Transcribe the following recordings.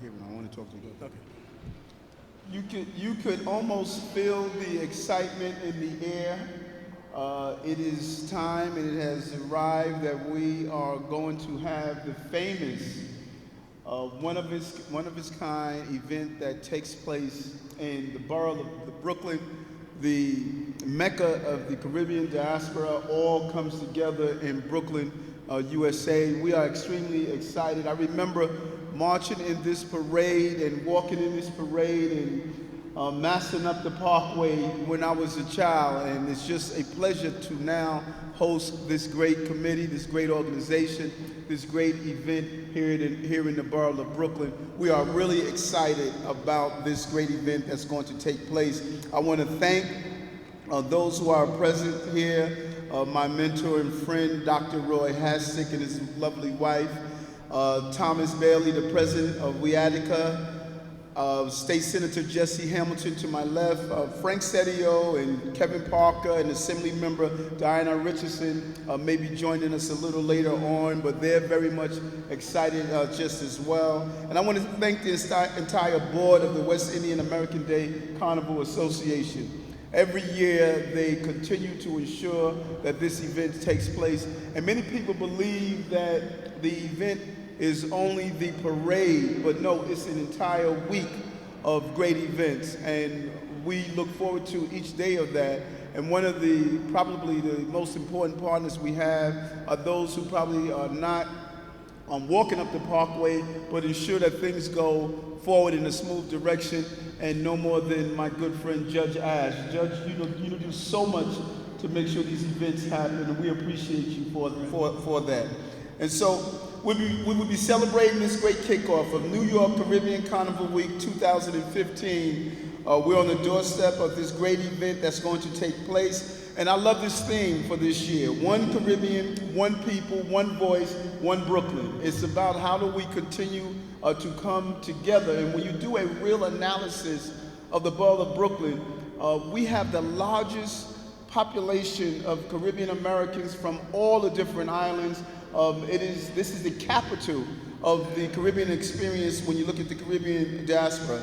here. I want to talk to you. Okay. You could almost feel the excitement in the air. It is time, and it has arrived that we are going to have the famous, one of its kind event that takes place in the borough of Brooklyn, the Mecca of the Caribbean diaspora. All comes together in Brooklyn, USA. We are extremely excited. I remember marching in this parade and walking in this parade and mastering up the parkway when I was a child, and it's just a pleasure to now host this great committee, this great organization, this great event here in the borough of Brooklyn. We are really excited about this great event that's going to take place. I want to thank those who are present here, my mentor and friend, Dr. Roy Hastic and his lovely wife, Thomas Bailey, the president of WIADCA, State Senator Jesse Hamilton to my left, Frank Sedio and Kevin Parker, and Assembly Member Diana Richardson may be joining us a little later on, but they're very much excited just as well. And I want to thank the entire board of the West Indian American Carnival Association. Every year they continue to ensure that this event takes place, and many people believe that the event is only the parade, but no, it's an entire week of great events, and we look forward to each day of that. And one of the, probably the most important partners we have are those who probably are not walking up the parkway, but ensure that things go forward in a smooth direction, and no more than my good friend Judge Ash. Judge, you do so much to make sure these events happen, and we appreciate you for that. And so we will be celebrating this great kickoff of New York Caribbean Carnival Week 2015. We're on the doorstep of this great event that's going to take place. And I love this theme for this year: one Caribbean, one people, one voice, one Brooklyn. It's about how do we continue to come together. And when you do a real analysis of the borough of Brooklyn, we have the largest population of Caribbean Americans from all the different islands. This is the capital of the Caribbean experience when you look at the Caribbean diaspora.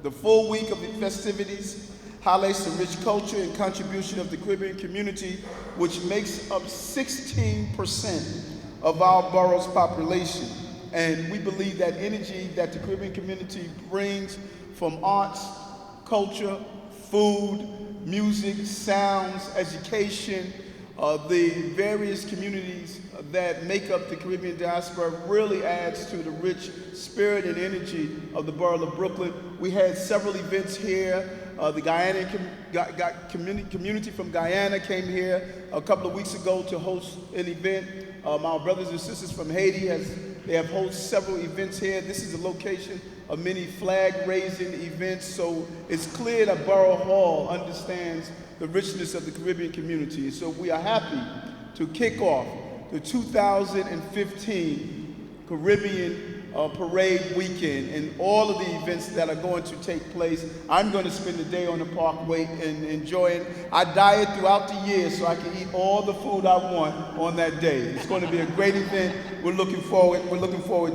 The full week of the festivities highlights the rich culture and contribution of the Caribbean community, which makes up 16% of our borough's population. And we believe that energy that the Caribbean community brings from arts, culture, food, music, sounds, education, the various communities that make up the Caribbean diaspora really adds to the rich spirit and energy of the borough of Brooklyn. We had several events here. The Guyana community from Guyana came here a couple of weeks ago to host an event. Our brothers and sisters from Haiti they have hosted several events here. This is a location of many flag-raising events, so it's clear that Borough Hall understands the richness of the Caribbean community. So we are happy to kick off the 2015 Caribbean Parade Weekend and all of the events that are going to take place. I'm going to spend the day on the parkway and enjoying. I diet throughout the year so I can eat all the food I want on that day. It's going to be a great event. We're looking forward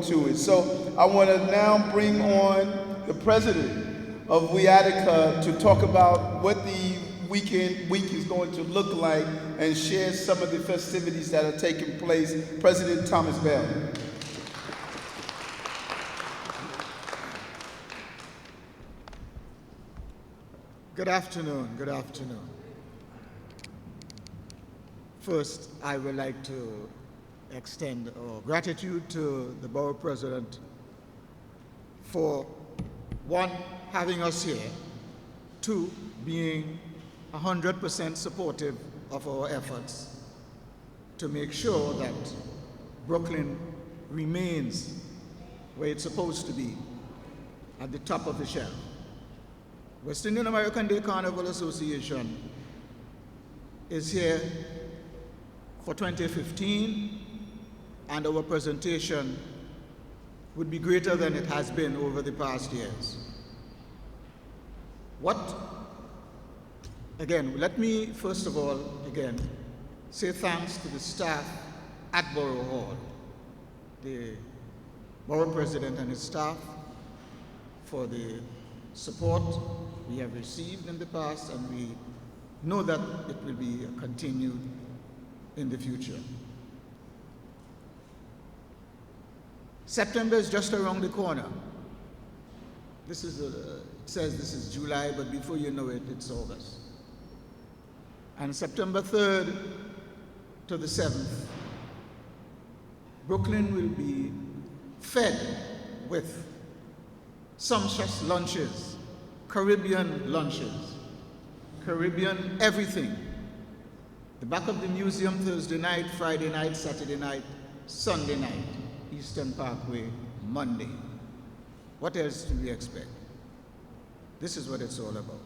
to it. So I want to now bring on the president of WIADCA to talk about what the week is going to look like and share some of the festivities that are taking place. President Thomas Bailey. Good afternoon. First, I would like to extend our gratitude to the borough president for, one, having us here, two, being 100% supportive of our efforts to make sure that Brooklyn remains where it's supposed to be, at the top of the shelf. West Indian American Carnival Association is here for 2015, and our presentation would be greater than it has been over the past years. Let me first of all, say thanks to the staff at Borough Hall, the borough president and his staff, for the support we have received in the past, and we know that it will be continued in the future. September is just around the corner. This is it says this is July, but before you know it, it's August. And September 3rd to the 7th, Brooklyn will be fed with sumptuous lunches, Caribbean lunches, Caribbean everything. The back of the museum Thursday night, Friday night, Saturday night, Sunday night, Eastern Parkway, Monday. What else do we expect? This is what it's all about.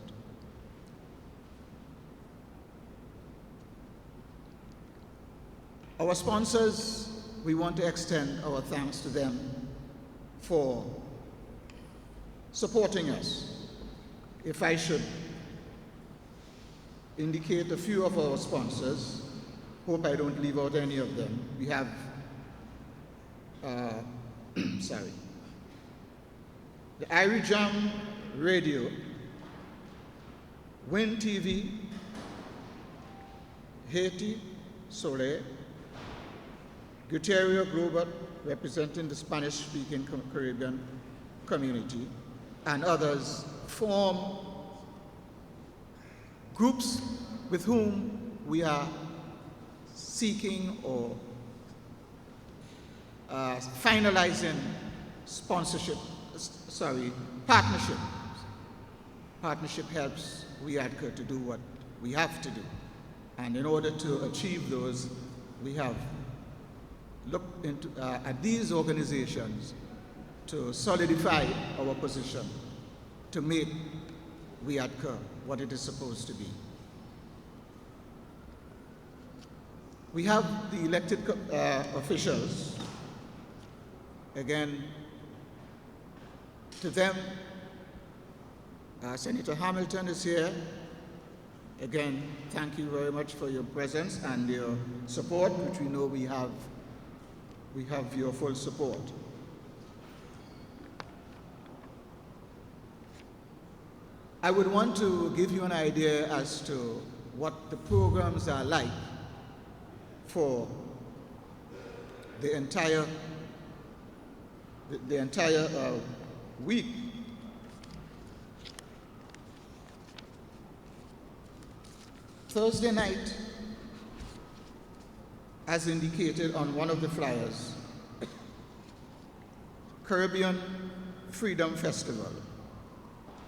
Our sponsors, we want to extend our thanks to them for supporting us. If I should indicate a few of our sponsors, hope I don't leave out any of them. We have, the Irie Jam Radio, Win TV, Haiti, Soleil, Guterres Global, representing the Spanish-speaking Caribbean community, and others form groups with whom we are seeking or finalizing partnership. Partnership helps WIADCA to do what we have to do. And in order to achieve those, we have looked into, at these organizations to solidify our position, to make WIADCA what it is supposed to be. We have the elected officials. Again, to them, Senator Hamilton is here. Again, thank you very much for your presence and your support, which we know we have your full support. I would want to give you an idea as to what the programs are like for the entire week. Thursday night, as indicated on one of the flyers, Caribbean Freedom Festival.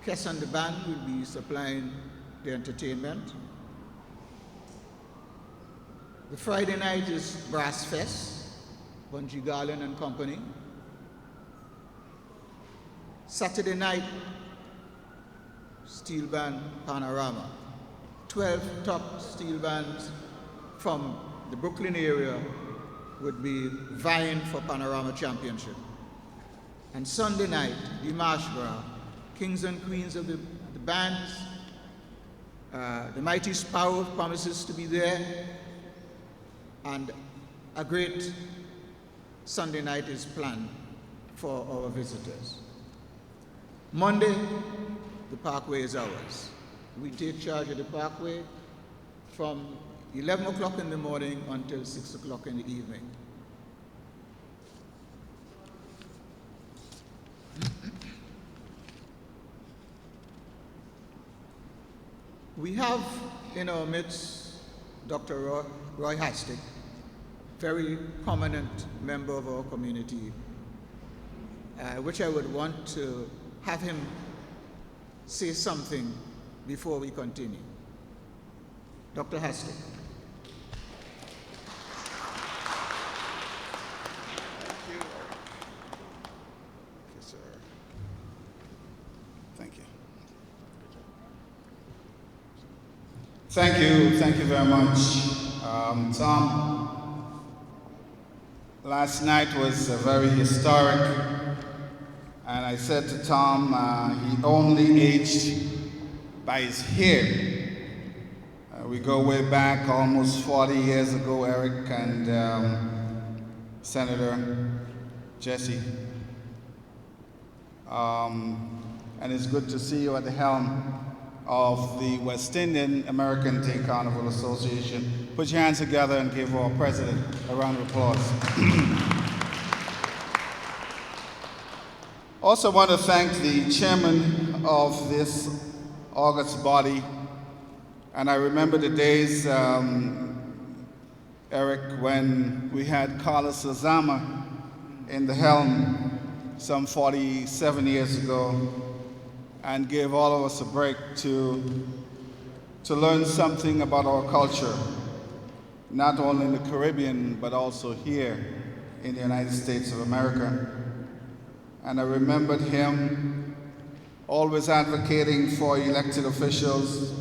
Kess and the band will be supplying the entertainment. The Friday night is Brass Fest, Bungie Garland and Company. Saturday night, steel band Panorama. 12 top steel bands from the Brooklyn area would be vying for Panorama Championship. And Sunday night, the Marsh Borough, kings and queens of the bands. The Mighty Sparrow promises to be there. And a great Sunday night is planned for our visitors. Monday, the Parkway is ours. We take charge of the Parkway from 11 o'clock in the morning until 6 o'clock in the evening. We have in our midst Dr. Roy Hastic, very prominent member of our community, which I would want to have him say something before we continue. Dr. Hastic. Thank you. Yes, sir. Thank you. Thank you very much. Tom, last night was very historic, and I said to Tom, he only aged by his hair. We go way back, almost 40 years ago, Eric and Senator Jesse. And it's good to see you at the helm of the West Indian American Carnival Association. Put your hands together and give our president a round of applause. Also want to thank the chairman of this August body. And I remember the days, Eric, when we had Carlos Lazama in the helm some 47 years ago, and gave all of us a break to learn something about our culture, not only in the Caribbean, but also here in the United States of America. And I remembered him always advocating for elected officials,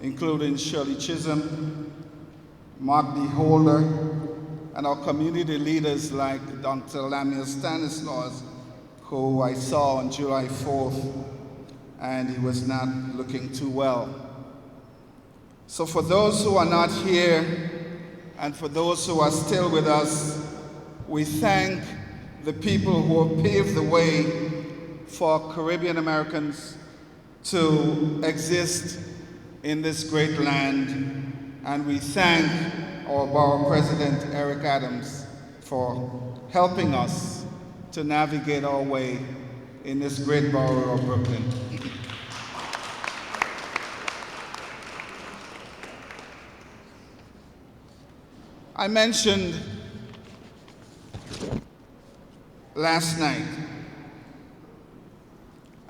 including Shirley Chisholm, Mark D. Holder, and our community leaders like Dr. Lamia Stanislaus, who I saw on July 4th, and he was not looking too well. So for those who are not here, and for those who are still with us, we thank the people who have paved the way for Caribbean Americans to exist in this great land. And we thank our Borough President, Eric Adams, for helping us to navigate our way in this great borough of Brooklyn. I mentioned last night,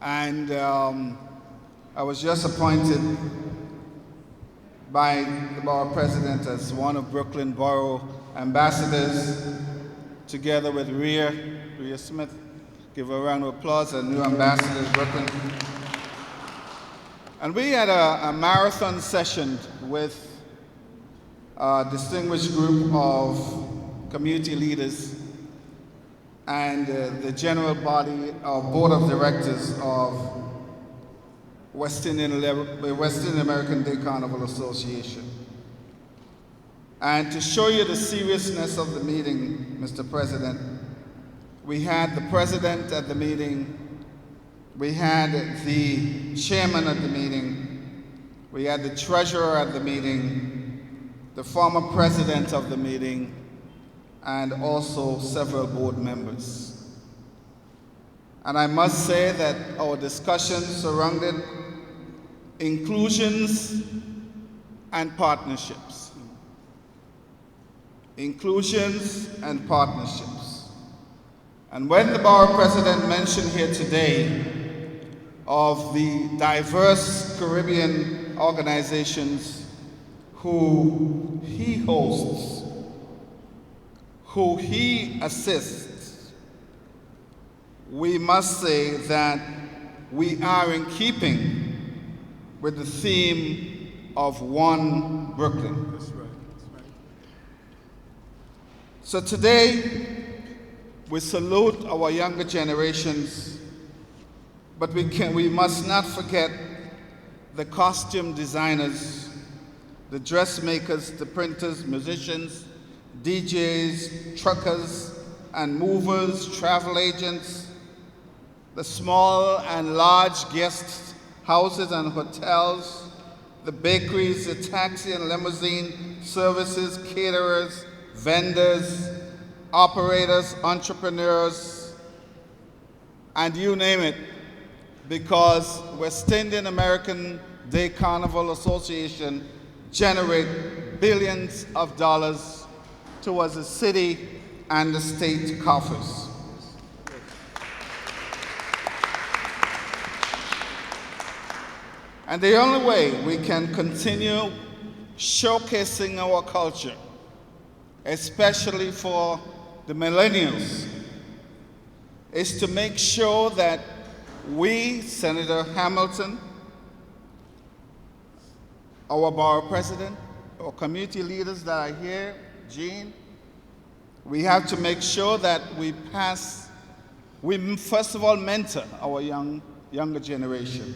and I was just appointed by the Borough President as one of Brooklyn Borough ambassadors, together with Rhea Smith. Give her a round of applause, a new ambassador of Brooklyn. And we had a marathon session with a distinguished group of community leaders and the general body of board of directors of West Indian American Carnival Association. And to show you the seriousness of the meeting, Mr. President, we had the president at the meeting, we had the chairman at the meeting, we had the treasurer at the meeting, the former president of the meeting, and also several board members. And I must say that our discussions surrounded inclusions and partnerships. Inclusions and partnerships. And when the Borough President mentioned here today of the diverse Caribbean organizations who he hosts, who he assists, we must say that we are in keeping with the theme of One Brooklyn. That's right. That's right. So today, we salute our younger generations, but we must not forget the costume designers, the dressmakers, the printers, musicians, DJs, truckers and movers, travel agents, the small and large guest houses and hotels, the bakeries, the taxi and limousine services, caterers, vendors, operators, entrepreneurs, and you name it, because West Indian American Carnival Association generate billions of dollars towards the city and the state coffers. And the only way we can continue showcasing our culture, especially for the millennials, is to make sure that we, Senator Hamilton, our Borough President, our community leaders that are here, Jean, we have to make sure that we first of all mentor our younger generation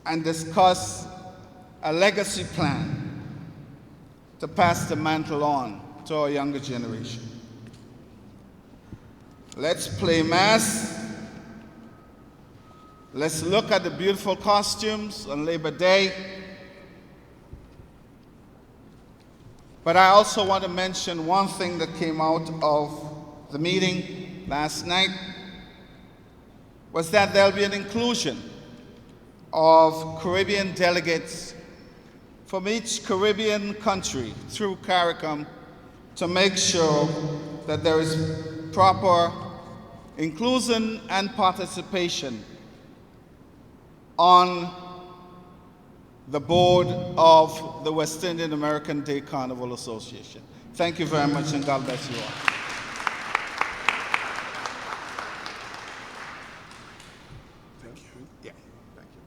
and discuss a legacy plan to pass the mantle on to our younger generation. Let's play mass Let's look at the beautiful costumes on Labor Day. But I also want to mention one thing that came out of the meeting last night was that there'll be an inclusion of Caribbean delegates from each Caribbean country through CARICOM to make sure that there is proper inclusion and participation on the board of the West Indian American Carnival Association. Thank you very much, and God bless you all. Thank you. Yeah, thank you.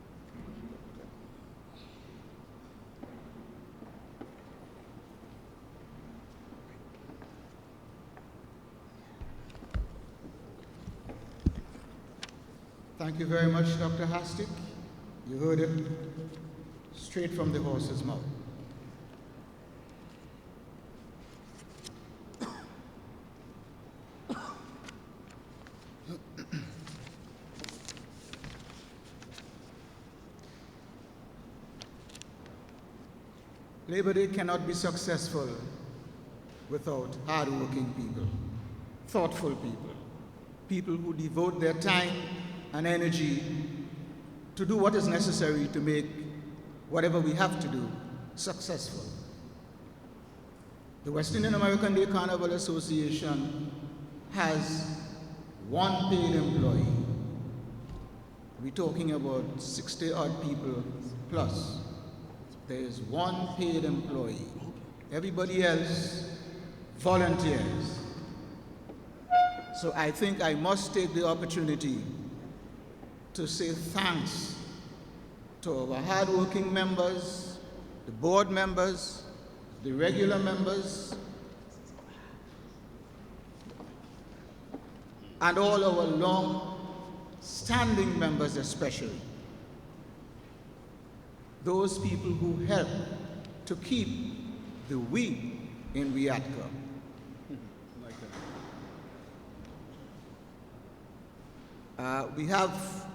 Thank you very much, Dr. Hastic. You heard it straight from the horse's mouth. Labor Day cannot be successful without hardworking people, thoughtful people, people who devote their time and energy to do what is necessary to make whatever we have to do successful. The West Indian American Carnival Association has one paid employee. We're talking about 60-odd people plus. There is one paid employee. Everybody else volunteers. So I think I must take the opportunity to say thanks to our hardworking members, the board members, the regular members, and all our long-standing members especially. Those people who help to keep the we in WIADCA. We have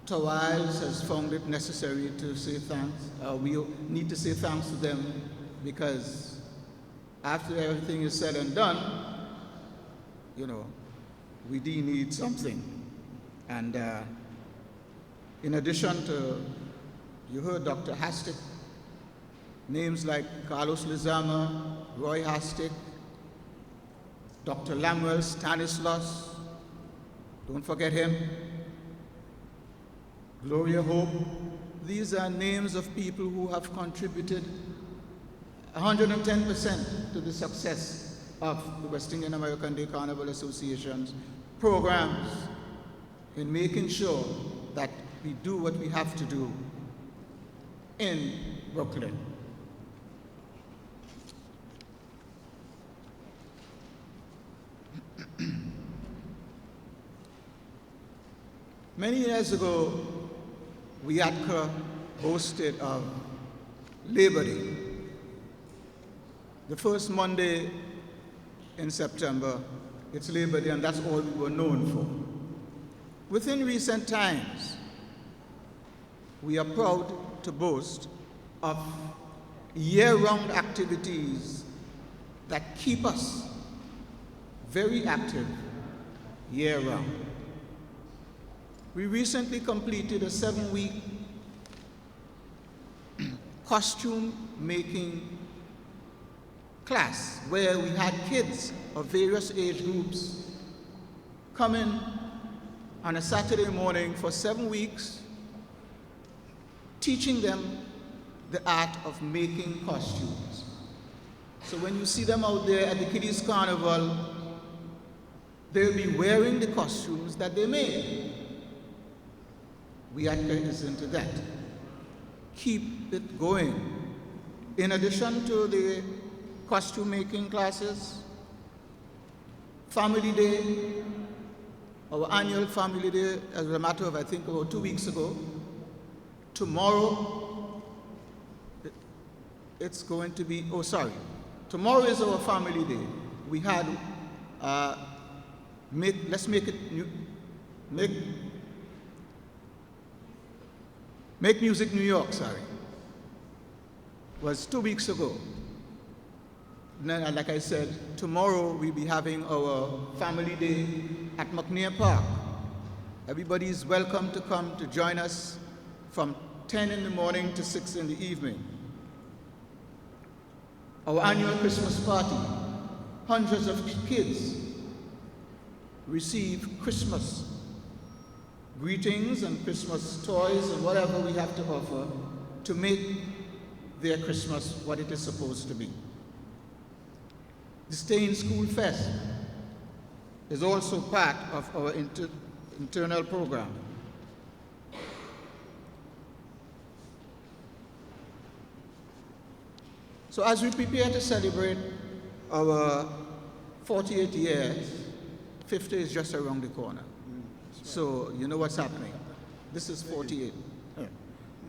Tawals has found it necessary to say thanks. We need to say thanks to them because after everything is said and done, you know, we do need something. And in addition to, you heard Dr. Hastic, names like Carlos Lizama, Roy Hastic, Dr. Lamuel Stanislas, don't forget him, Gloria Hope. These are names of people who have contributed 110% to the success of the West Indian American Carnival Association's programs in making sure that we do what we have to do in Brooklyn. Many years ago, WIADCA hosted a Labor Day. The first Monday in September, it's Labor Day, and that's all we were known for. Within recent times, we are proud to boast of year-round activities that keep us very active year-round. We recently completed a 7-week costume making class where we had kids of various age groups come in on a Saturday morning for 7 weeks, teaching them the art of making costumes. So when you see them out there at the Kiddies Carnival, they'll be wearing the costumes that they made. WIADCA is into that. Keep it going. In addition to the costume making classes, Family Day, our annual Family Day, as a matter of, I think, about 2 weeks ago. Tomorrow, it's going to be, tomorrow is our Family Day. We had, Make Music New York, sorry, was 2 weeks ago. And then, like I said, tomorrow we'll be having our family day at McNair Park. Everybody is welcome to come to join us from 10 in the morning to 6 in the evening. Our annual Christmas party, hundreds of kids receive Christmas greetings and Christmas toys and whatever we have to offer to make their Christmas what it is supposed to be. The Stay in School Fest is also part of our internal program. So as we prepare to celebrate our 48 years, 50 is just around the corner. So you know what's happening. This is 48.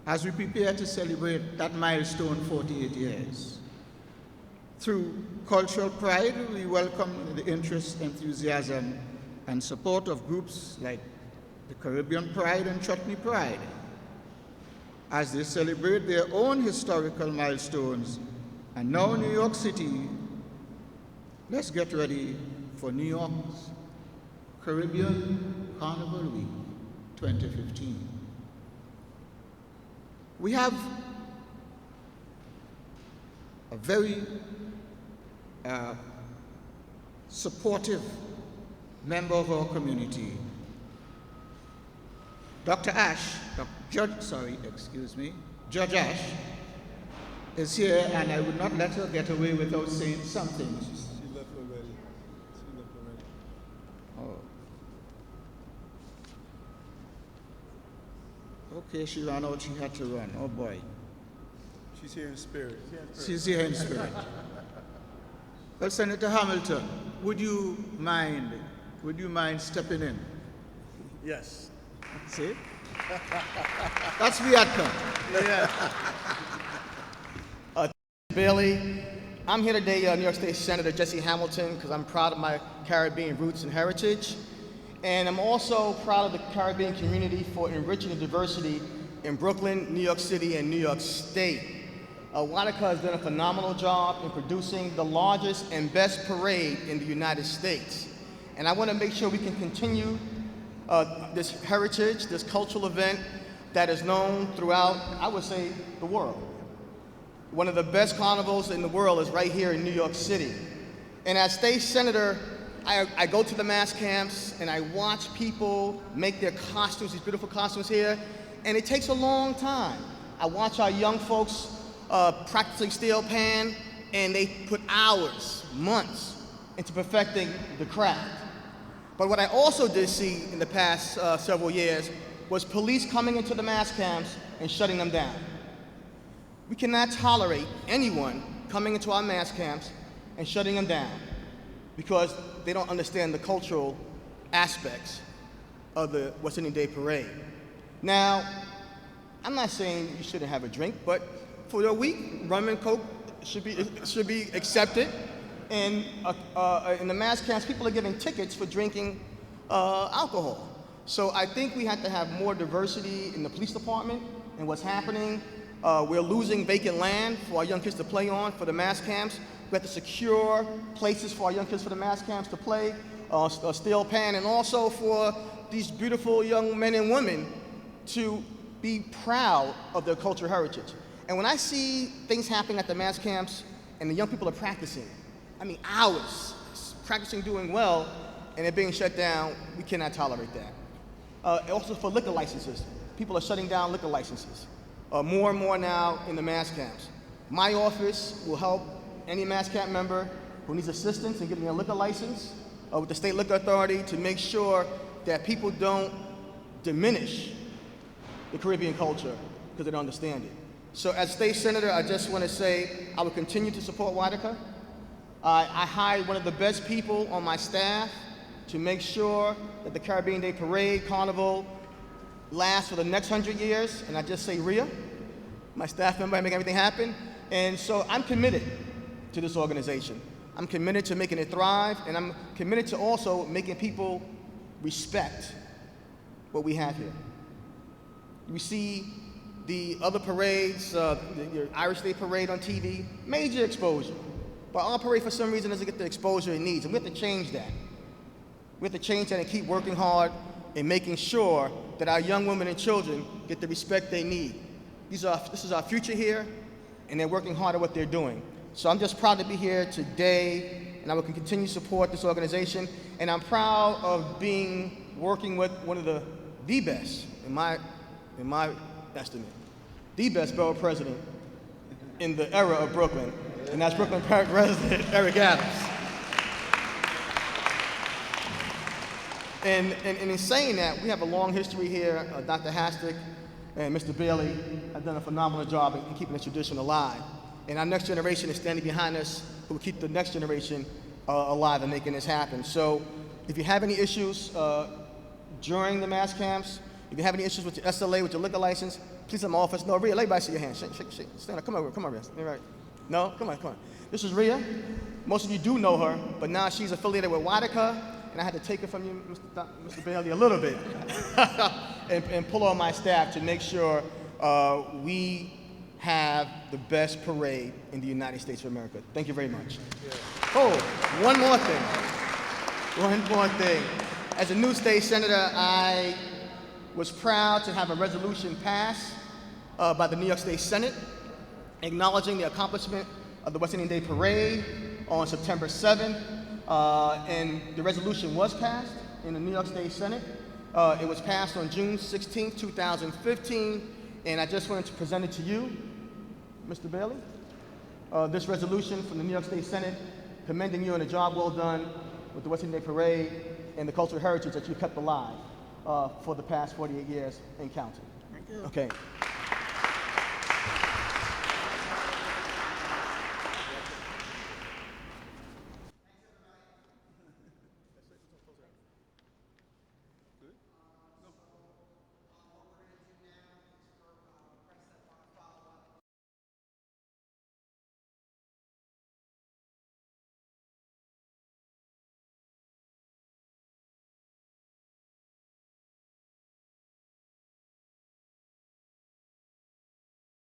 As we prepare to celebrate that milestone 48 years, through cultural pride, we welcome the interest, enthusiasm, and support of groups like the Caribbean Pride and Chutney Pride as they celebrate their own historical milestones. And now New York City, let's get ready for New York's Caribbean Carnival Week 2015. We have a very supportive member of our community, Judge Ash is here, and I would not let her get away without saying something. She left already. Oh. Okay, she ran out, she had to run. Oh boy. She's here in spirit. She's here in spirit. Well, Senator Hamilton, would you mind stepping in? Yes. See? That's WIADCA. Yeah. Bailey, I'm here today, New York State Senator Jesse Hamilton, because I'm proud of my Caribbean roots and heritage. And I'm also proud of the Caribbean community for enriching the diversity in Brooklyn, New York City, and New York State. WIADCA has done a phenomenal job in producing the largest and best parade in the United States. And I want to make sure we can continue this heritage, this cultural event that is known throughout, I would say, the world. One of the best carnivals in the world is right here in New York City. And as state senator, I go to the mass camps and I watch people make their costumes, these beautiful costumes here, and it takes a long time. I watch our young folks practicing steel pan, and they put hours, months, into perfecting the craft. But what I also did see in the past several years was police coming into the mass camps and shutting them down. We cannot tolerate anyone coming into our mass camps and shutting them down because they don't understand the cultural aspects of the West Indian Day Parade. Now, I'm not saying you shouldn't have a drink, but for the week, rum and coke should be accepted. And in the mass camps, people are giving tickets for drinking alcohol. So I think we have to have more diversity in the police department and what's happening. We're losing vacant land for our young kids to play on for the mass camps. We have to secure places for our young kids for the mass camps to play, steel pan, and also for these beautiful young men and women to be proud of their cultural heritage. And when I see things happening at the mass camps and the young people are practicing, I mean hours, practicing doing well, and they're being shut down, we cannot tolerate that. Also for liquor licenses, people are shutting down liquor licenses. More and more now in the mass camps. My office will help any mass camp member who needs assistance in getting a liquor license with the State Liquor Authority to make sure that people don't diminish the Caribbean culture because they don't understand it. So as state senator, I just want to say I will continue to support WIADCA. I hired one of the best people on my staff to make sure that the Caribbean Day Parade Carnival lasts for the next 100 years, and I just say Rhea, my staff member, I make everything happen. And so I'm committed to this organization. I'm committed to making it thrive, and I'm committed to also making people respect what we have here. We see the other parades, your Irish Day Parade on TV, major exposure. But our parade, for some reason, doesn't get the exposure it needs, and we have to change that. We have to change that and keep working hard and making sure that our young women and children get the respect they need. This is our future here, and they're working hard at what they're doing. So I'm just proud to be here today, and I will continue to support this organization. And I'm proud of working with one of the best, in my estimate, the best borough president in the era of Brooklyn, and that's Brooklyn Park resident Eric Adams. And in saying that, we have a long history here. Dr. Hastic and Mr. Bailey have done a phenomenal job in keeping this tradition alive. And our next generation is standing behind us, who will keep the next generation alive and making this happen. So if you have any issues during the mass camps, if you have any issues with your SLA, with your liquor license, please let my office know. Rhea, everybody see your hand. Shake. Stand up. Come over, Rhea. All right. No? Come on. This is Rhea. Most of you do know her, but now she's affiliated with WIADCA, and I had to take her from you, Mr. Bailey, a little bit, and pull on my staff to make sure we have the best parade in the United States of America. Thank you very much. Oh, one more thing. As a new state senator, I was proud to have a resolution passed by the New York State Senate acknowledging the accomplishment of the West Indian Day Parade on September 7th. And the resolution was passed in the New York State Senate. It was passed on June 16, 2015, and I just wanted to present it to you, Mr. Bailey. This resolution from the New York State Senate commending you on a job well done with the West Indian Day Parade and the cultural heritage that you kept alive for the past 48 years and counting. Thank you. Okay.